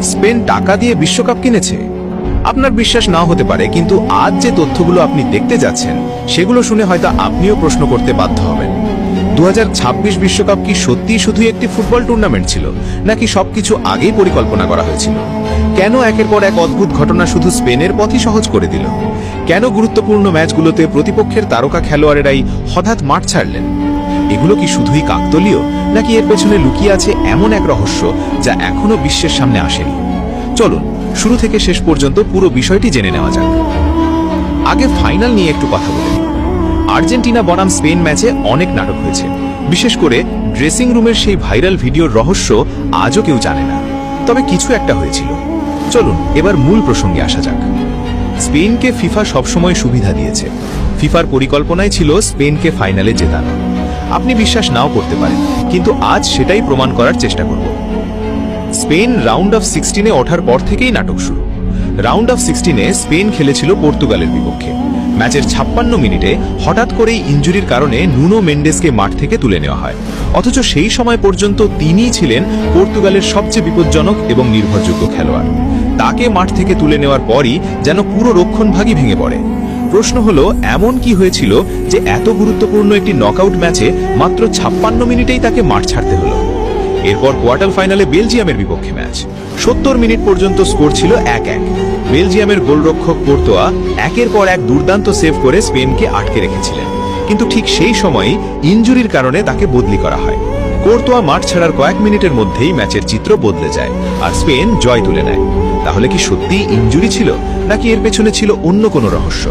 Spain টাকা দিয়ে বিশ্বকাপ কিনেছে? আপনার বিশ্বাস নাও হতে পারে, কিন্তু আজ যে তথ্যগুলো আপনি দেখতে যাচ্ছেন সেগুলো শুনে হয়তো আপনিও প্রশ্ন করতে বাধ্য হবেন। 2026 বিশ্বকাপ কি সত্যিই শুধুই একটি ফুটবল টুর্নামেন্ট ছিল, নাকি সবকিছু আগেই পরিকল্পনা করা হয়েছিল? কেন একের পর এক অদ্ভুত ঘটনা শুধু স্পেনের পথই সহজ করে দিল? কেন গুরুত্বপূর্ণ ম্যাচগুলোতে প্রতিপক্ষের তারকা খেলোয়াড়েরাই হঠাৎ মাঠ ছাড়লেন? এগুলো কি শুধুই কাকতালীয়, নাকি এর পেছনে লুকিয়ে আছে এমন এক রহস্য যা এখনো বিশ্বের সামনে আসেনি? চলুন শুরু থেকে শেষ পর্যন্ত পুরো বিষয়টি জেনে নেওয়া যাক। আগে ফাইনাল নিয়ে একটু কথা বলি। আর্জেন্টিনা বনাম স্পেন ম্যাচে অনেক নাটক হয়েছে, বিশেষ করে ড্রেসিং রুমের সেই ভাইরাল ভিডিওর রহস্য আজও কেউ জানে না। তবে কিছু একটা হয়েছিল। চলুন এবার মূল প্রসঙ্গে আসা যাক। স্পেনকে ফিফা সবসময় সুবিধা দিয়েছে। ফিফার পরিকল্পনাই ছিল স্পেনকে ফাইনালে জেতানো। আপনি বিশ্বাস নাও করতে পারেন, কিন্তু আজ সেটাই প্রমাণ করার চেষ্টা করব। স্পেন রাউন্ড অফ 16-এ ওঠার পর থেকেই নাটক শুরু। রাউন্ড অফ 16-এ স্পেন খেলেছিল পর্তুগালের বিপক্ষে। ম্যাচের 56 মিনিটে হঠাৎ করেই ইনজুরির কারণে নুনো মেন্ডেসকে মাঠ থেকে তুলে নেওয়া হয়। অথচ সেই সময় পর্যন্ত তিনিই ছিলেন পর্তুগালের সবচেয়ে বিপজ্জনক এবং নির্ভরযোগ্য খেলোয়াড়। তাকে মাঠ থেকে তুলে নেওয়ার পরই যেন পুরো রক্ষণভাগই ভেঙে পড়ে। প্রশ্ন হলো, এমন কি হয়েছিল যে এত গুরুত্বপূর্ণ একটি নকআউট ম্যাচে মাত্র 56 মিনিটেই তাকে মাঠ ছাড়তে হলো? এরপর কোয়ার্টার ফাইনালে বেলজিয়ামের বিপক্ষে ম্যাচ। 70 মিনিট পর্যন্ত স্কোর ছিল 1-1। বেলজিয়ামের গোলরক্ষক কোর্তোয়া একের পর এক দুর্দান্ত সেভ করে স্পেনকে আটকে রেখেছিলেন, কিন্তু ঠিক সেই সময়ই ইনজুরির কারণে তাকে বদলি করা হয়। কোর্তোয়া মাঠ ছাড়ার কয়েক মিনিটের মধ্যেই ম্যাচের চিত্র বদলে যায়, আর স্পেন জয় তুলে নেয়। তাহলে কি সত্যিই ইনজুরি ছিল, নাকি এর পেছনে ছিল অন্য কোনো রহস্য?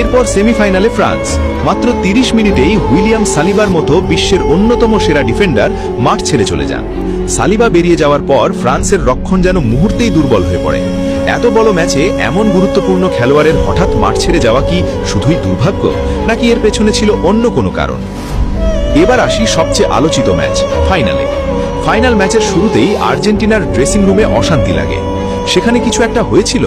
এরপর সেমিফাইনালে ফ্রান্স। মাত্র 30 মিনিটেই উইলিয়াম সালিবার মতো বিশ্বের অন্যতম সেরা ডিফেন্ডার মাঠ ছেড়ে চলে যান। সালিবা বেরিয়ে যাওয়ার পর ফ্রান্সের রক্ষণ যেন মুহূর্তেই দুর্বল হয়ে পড়ে। এত বড় ম্যাচে এমন গুরুত্বপূর্ণ খেলোয়াড়ের হঠাৎ মাঠ ছেড়ে যাওয়া কি শুধুই দুর্ভাগ্য, নাকি এর পেছনে ছিল অন্য কোনো কারণ? এবার আসি সবচেয়ে আলোচিত ম্যাচ, ফাইনালে। ফাইনাল ম্যাচের শুরুতেই আর্জেন্টিনার ড্রেসিং রুমে অশান্তি লাগে। সেখানে কিছু একটা হয়েছিল।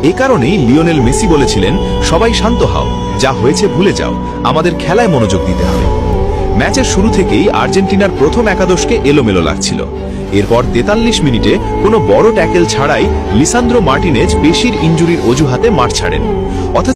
এ কারণেই লিওনেল মেসি বলেছিলেন, সবাই শান্ত হও, যা হয়েছে ভুলে যাও, আমাদের খেলায় মনোযোগ দিতে হবে। ম্যাচের শুরু থেকেই আর্জেন্টিনার প্রথম একাদশকে এলোমেলো লাগছিল। এরপর 43 মিনিটে কোনো বড় ট্যাকেল ছাড়াই লিসান্দ্রো মার্টিনেজ পেশির ইনজুরির অজুহাতে মাঠ ছাড়েন।